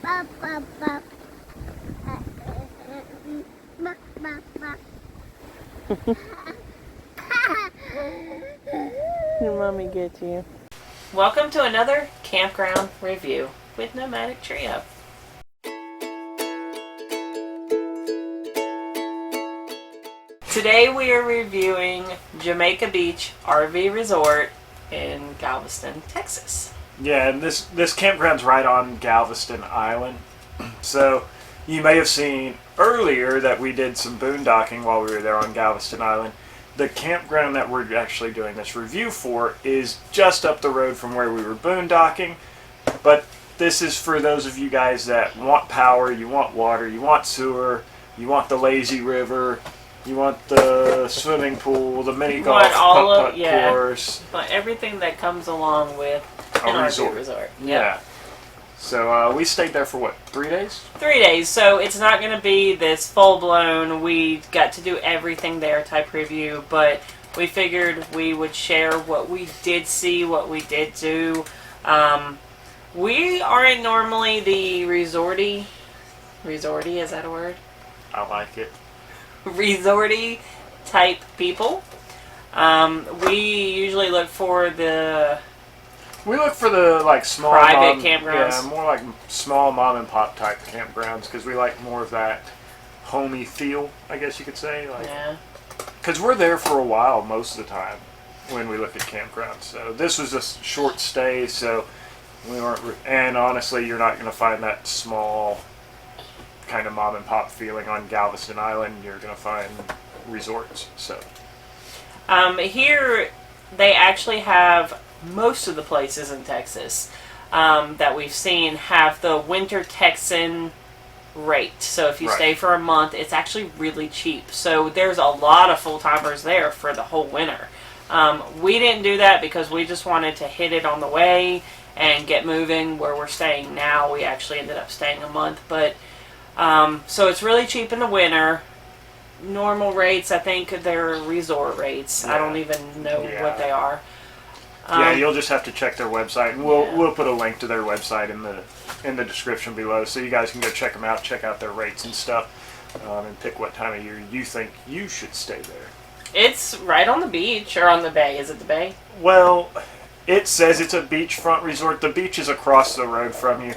Your mommy gets you. Welcome to another campground review with Nomadic Trio. Today we are reviewing Jamaica Beach RV Resort in Galveston, Texas. Yeah, and this campground's right on Galveston Island. So you may have seen earlier that we did some boondocking while we were there on Galveston Island. The campground that we're actually doing this review for is just up the road from where we were boondocking. But this is for those of you guys that want power, you want water, you want sewer, you want the lazy river, you want the swimming pool, the mini golf putt-putt course. But everything that comes along with an RV resort. Yeah. So we stayed there for what, 3 days? 3 days. So it's not going to be this full-blown, we got to do everything there type review, but we figured we would share what we did see, what we did do. We aren't normally the resorty, is that a word? I like it. Resorty type people. We usually look for the like small private campgrounds. Yeah, more like small mom and pop type campgrounds because we like more of that homey feel, I guess you could say. Like, yeah. Because we're there for a while most of the time when we look at campgrounds. So this was a short stay, so we weren't. And honestly, you're not going to find that small kind of mom and pop feeling on Galveston Island. You're going to find resorts. So here they actually have most of the places in Texas that we've seen have the winter Texan rate. So if you stay for a month, it's actually really cheap. So there's a lot of full-timers there for the whole winter. We didn't do that because we just wanted to hit it on the way and get moving. Where we're staying now, we actually ended up staying a month, but so it's really cheap in the winter. Normal rates, I think they're resort rates. Yeah. I don't even know what they are. Yeah, you'll just have to check their website, and we'll put a link to their website in the description below, so you guys can go check them out, check out their rates and stuff, and pick what time of year you think you should stay there. It's right on the beach, or on the bay. Is it the bay? Well, it says it's a beachfront resort. The beach is across the road from you.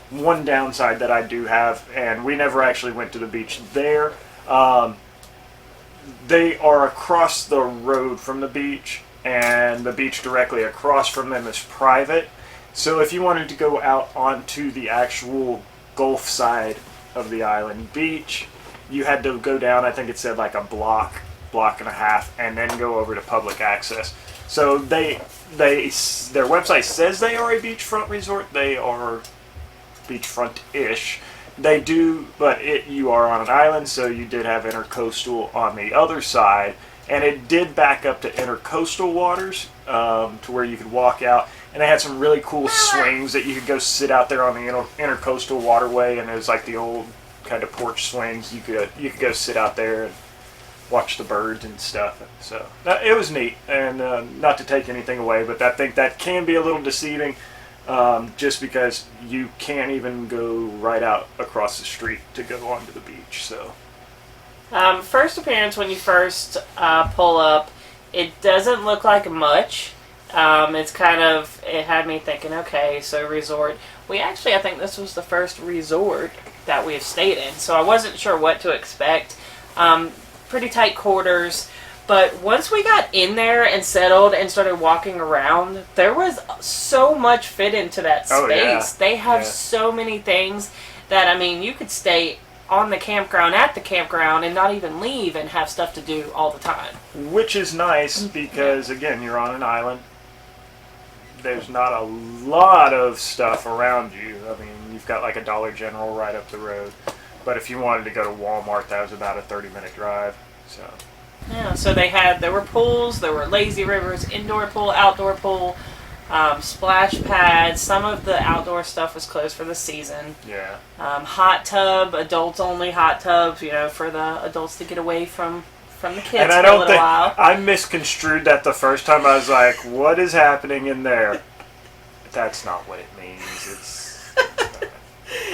One downside that I do have, and we never actually went to the beach there, they are across the road from the beach, and the beach directly across from them is private. So if you wanted to go out onto the actual Gulf side of the island beach, you had to go down, I think it said like a block and a half, and then go over to public access. So their website says they are a beachfront resort. They are beachfront-ish. They do, but you are on an island, so you did have intercoastal on the other side, and it did back up to intercoastal waters to where you could walk out, and they had some really cool swings that you could go sit out there on the intercoastal waterway, and it was like the old kind of porch swings. You could go sit out there and watch the birds and stuff. So it was neat, and not to take anything away, but I think that can be a little deceiving. Just because you can't even go right out across the street to go onto the beach. So, first appearance, when you first pull up, it doesn't look like much. It's it had me thinking, okay, so resort. I think this was the first resort that we've stayed in, so I wasn't sure what to expect. Pretty tight quarters. But once we got in there and settled and started walking around, there was so much fit into that space. Oh, yeah. They have so many things that, I mean, you could stay on the campground, at the campground, and not even leave and have stuff to do all the time. Which is nice because, again, you're on an island. There's not a lot of stuff around you. I mean, you've got like a Dollar General right up the road. But if you wanted to go to Walmart, that was about a 30-minute drive. So... yeah, so there were pools, there were lazy rivers, indoor pool, outdoor pool, splash pads. Some of the outdoor stuff was closed for the season. Yeah. Hot tub, adults only hot tubs, for the adults to get away from the kids and for a little while. I misconstrued that the first time. I was like, what is happening in there? That's not what it means. It's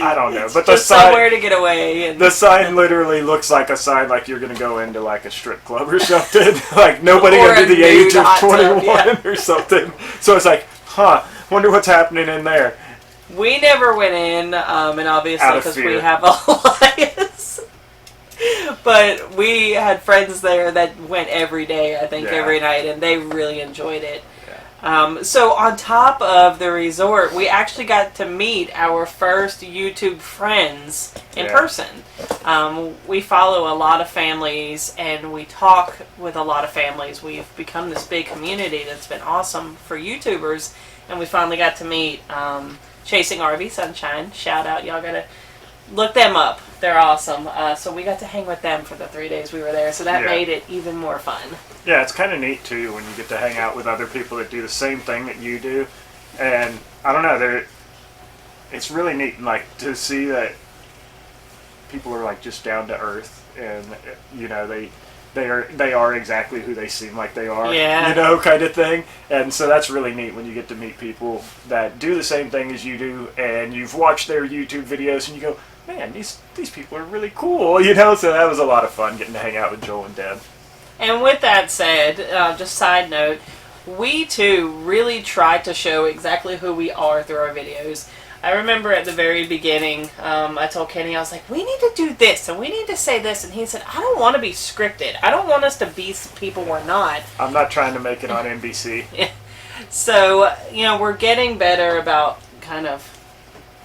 I don't know, It's but the just sign, somewhere to get away. And the sign literally looks like a sign like you're going to go into like a strip club or something. Like nobody Or under a the age of nude hot 21 tub, yeah. or something. So it's like, wonder what's happening in there. we never went in, and obviously Out of because we fear. have Elias. But we had friends there that went every day, I think, Yeah. every night, and they really enjoyed it. Yeah. So on top of the resort, we actually got to meet our first YouTube friends in Yeah. person. We follow a lot of families, and we talk with a lot of families. We've become this big community that's been awesome for YouTubers, and we finally got to meet Chasing RV Sunshine. Shout out, y'all gotta look them up. They're awesome. So we got to hang with them for the 3 days we were there, so that Yeah. made it even more fun. Yeah, it's kind of neat too when you get to hang out with other people that do the same thing that you do, and I don't know, it's really neat, like to see that people are like just down to earth, and you know they are exactly who they seem like they are, Yeah. you know, kind of thing. And so that's really neat when you get to meet people that do the same thing as you do, and you've watched their YouTube videos, and you go, man, these people are really cool, you know. So that was a lot of fun getting to hang out with Joel and Deb. And with that said, just side note, we too really try to show exactly who we are through our videos. I remember at the very beginning, I told Kenny, I was like, we need to do this, and we need to say this, and he said, I don't want to be scripted. I don't want us to be people we're not. I'm not trying to make it on NBC. So, you know, we're getting better about kind of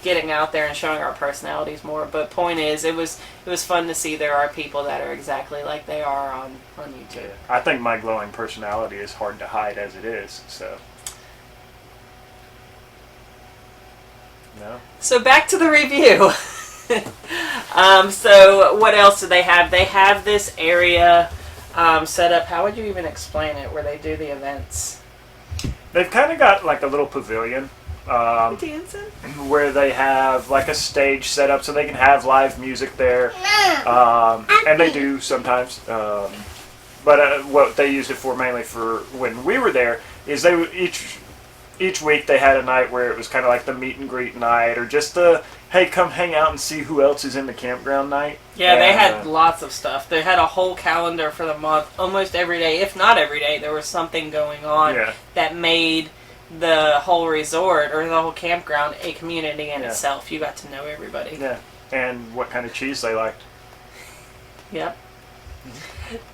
getting out there and showing our personalities more. But point is, it was fun to see there are people that are exactly like they are on YouTube. I think my glowing personality is hard to hide as it is, so. No. So back to the review. So what else do they have? They have this area set up. How would you even explain it? Where they do the events? They've kind of got like a little pavilion Dancing? where they have like a stage set up so they can have live music there, and they do sometimes. But what they used it for mainly for when we were there is they would each week they had a night where it was kind of like the meet and greet night, or just the hey, come hang out and see who else is in the campground night. Yeah, they had lots of stuff. They had a whole calendar for the month. Almost every day, if not every day, there was something going on that made the whole resort or the whole campground a community in itself. You got to know everybody. Yeah, and what kind of cheese they liked. Yep.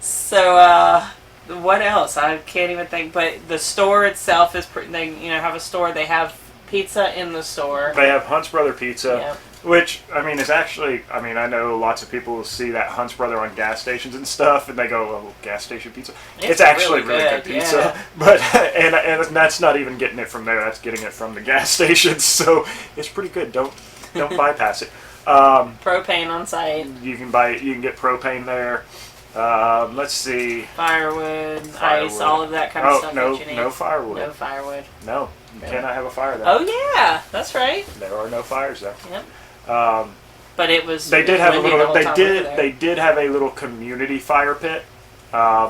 So, what else? I can't even think. But the store itself is pretty. They have a store. They have pizza in the store. They have Hunt's Brother Pizza. Yep. Which, I mean, is actually, I mean, I know lots of people see that Hunt's Brother on gas stations and stuff, and they go, oh, gas station pizza. It's actually really good pizza. Yeah. But, and that's not even getting it from there, that's getting it from the gas stations, so it's pretty good. Don't bypass it. Propane on site. You can get propane there. Let's see. Firewood, ice, all of that kind of stuff that you need. No firewood. No firewood. No, you cannot have a fire there. Oh, yeah, that's right. There are no fires there. Yep. But it was. They did have a little. They They did have a little community fire pit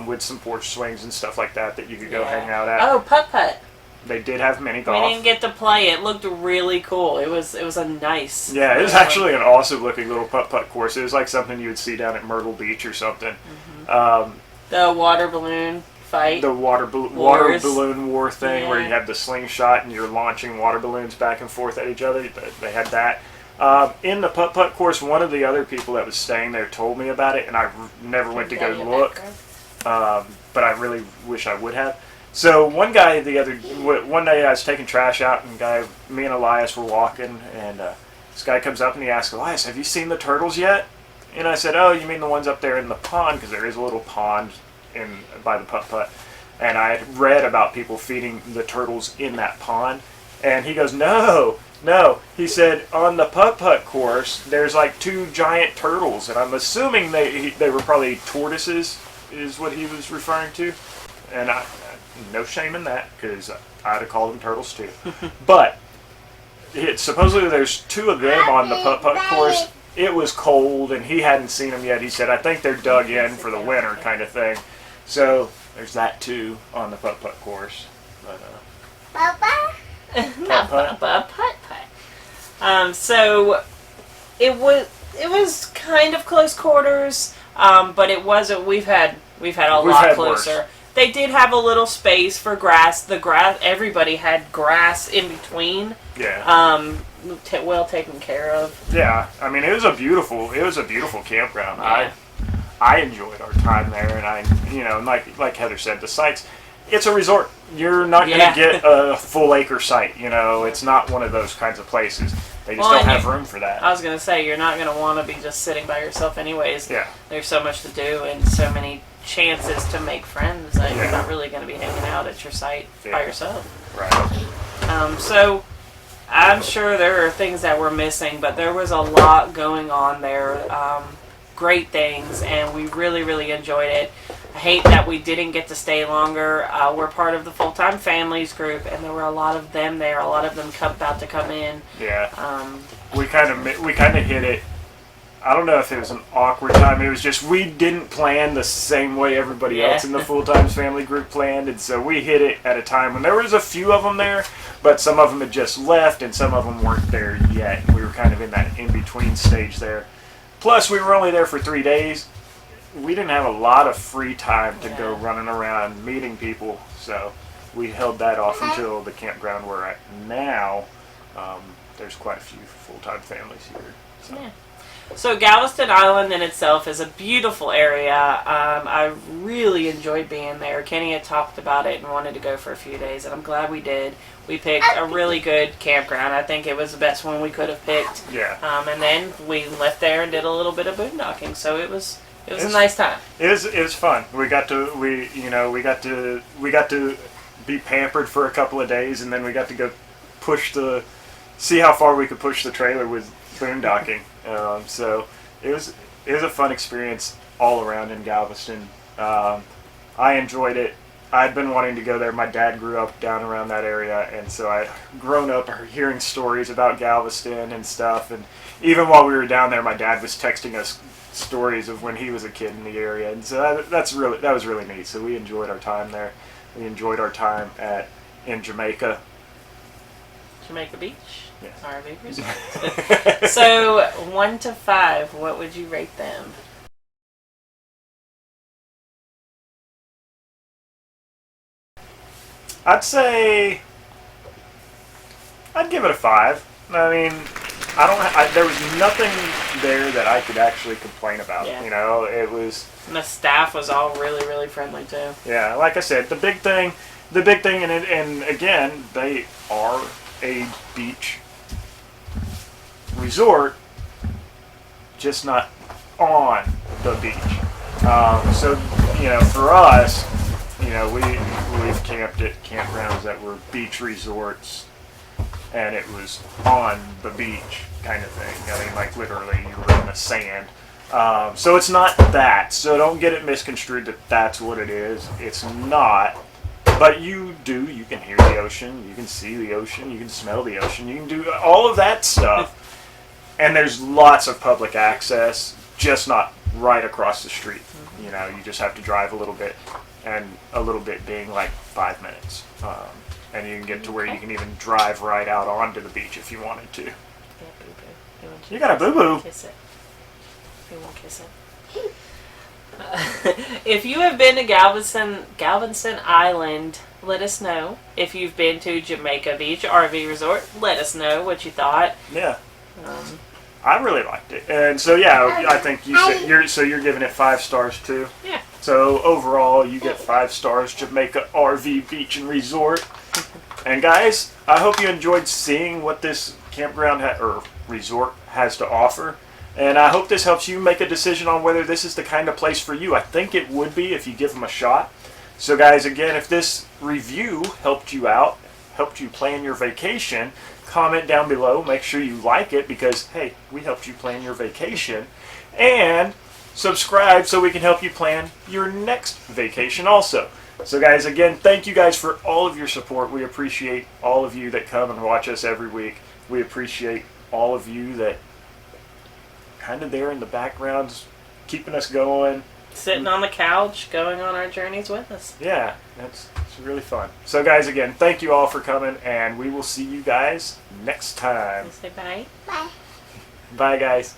with some porch swings and stuff like that you could go hang out at. Oh, putt-putt. They did have mini We golf. didn't get to play. It looked really cool. It was a nice. Yeah, it was actually an awesome looking little putt-putt course. It was like something you would see down at Myrtle Beach or something. Mm-hmm. The water balloon fight. The water balloon war thing where you have the slingshot and you're launching water balloons back and forth at each other. They had that. In the putt-putt course, one of the other people that was staying there told me about it, and I never went to go look. But I really wish I would have. So one day I was taking trash out, and me and Elias were walking, and this guy comes up and he asks, Elias, have you seen the turtles yet? And I said, oh, you mean the ones up there in the pond? Because there is a little pond by the putt-putt. And I had read about people feeding the turtles in that pond. And he goes, no. He said, on the putt-putt course, there's like 2 giant turtles. And I'm assuming they were probably tortoises, is what he was referring to. And no shame in that, because I'd have called them turtles too. But supposedly there's 2 of them on the putt-putt course. It was cold, and he hadn't seen them yet. He said, I think they're dug in for the winter kind of thing. So there's that too on the putt-putt course. But, Not putt-putt. So it was kind of close quarters, but it wasn't. We've had a lot closer. Worse. They did have a little space for grass. The grass, everybody had grass in between. Yeah. Well taken care of. Yeah. I mean, it was a beautiful campground. Yeah. I enjoyed our time there, and like Heather said, the sites. It's a resort. You're not going to get a full acre site. It's not one of those kinds of places. They just don't have room for that. I was going to say, you're not going to want to be just sitting by yourself anyways. Yeah. There's so much to do and so many chances to make friends that you're not really going to be hanging out at your site by yourself. Right. So I'm sure there are things that we're missing, but there was a lot going on there. Great things, and we really, really enjoyed it. I hate that we didn't get to stay longer. We're part of the Fulltime Families group, and there were a lot of them there. A lot of them about to come in. Yeah. We kind of hit it. I don't know if it was an awkward time. It was just we didn't plan the same way everybody else in the Full-Time Family group planned, and so we hit it at a time when there was a few of them there, but some of them had just left, and some of them weren't there yet. We were kind of in that in-between stage there. Plus, we were only there for 3 days. We didn't have a lot of free time to go running around meeting people, so we held that off until the campground we're at now. There's quite a few full-time families here. So. Yeah. So Galveston Island in itself is a beautiful area. I really enjoyed being there. Kenny had talked about it and wanted to go for a few days, and I'm glad we did. We picked a really good campground. I think it was the best one we could have picked. Yeah. And then we left there and did a little bit of boondocking. So it was a nice time. It was fun. We got to be pampered for a couple of days, and then we got to go see how far we could push the trailer with boondocking. So it was a fun experience all around in Galveston. I enjoyed it. I'd been wanting to go there. My dad grew up down around that area, and so I'd grown up hearing stories about Galveston and stuff. And even while we were down there, my dad was texting us stories of when he was a kid in the area, and so that was really neat. So we enjoyed our time there. We enjoyed our time in Jamaica. Jamaica Beach Yes. RV Resort. So 1 to 5, what would you rate them? I'd give it a 5. I mean, there was nothing there that I could actually complain about. Yeah. It was. And the staff was all really, really friendly too. Yeah, like I said, the big thing, and again, they are a beach resort, just not on the beach. So for us, we've camped at campgrounds that were beach resorts, and it was on the beach kind of thing. I mean, like literally, you were in the sand. So it's not that. So don't get it misconstrued that that's what it is. It's not. But you can hear the ocean, you can see the ocean, you can smell the ocean, you can do all of that stuff. And there's lots of public access, just not right across the street. You just have to drive a little bit, and a little bit being like 5 minutes. And you can get to where you can even drive right out onto the beach if you wanted to. Yeah, boo-boo. You got a boo-boo. Kiss it. You won't kiss it. If you have been to Galveston Island, let us know. If you've been to Jamaica Beach RV Resort, let us know what you thought. Yeah. I really liked it. And so I think you're giving it 5 stars too. Yeah. So overall you get 5 stars, Jamaica RV Beach and Resort. And guys, I hope you enjoyed seeing what this campground or resort has to offer. And I hope this helps you make a decision on whether this is the kind of place for you. I think it would be if you give them a shot. So guys, again, if this review helped you out, helped you plan your vacation, comment down below. Make sure you like it because, hey, we helped you plan your vacation. And subscribe so we can help you plan your next vacation also. So guys, again, thank you guys for all of your support. We appreciate all of you that come and watch us every week. We appreciate all of you that kind of there in the background, keeping us going. Sitting on the couch, going on our journeys with us. Yeah, it's really fun. So guys, again, thank you all for coming, and we will see you guys next time. Say bye. Bye. Bye, guys.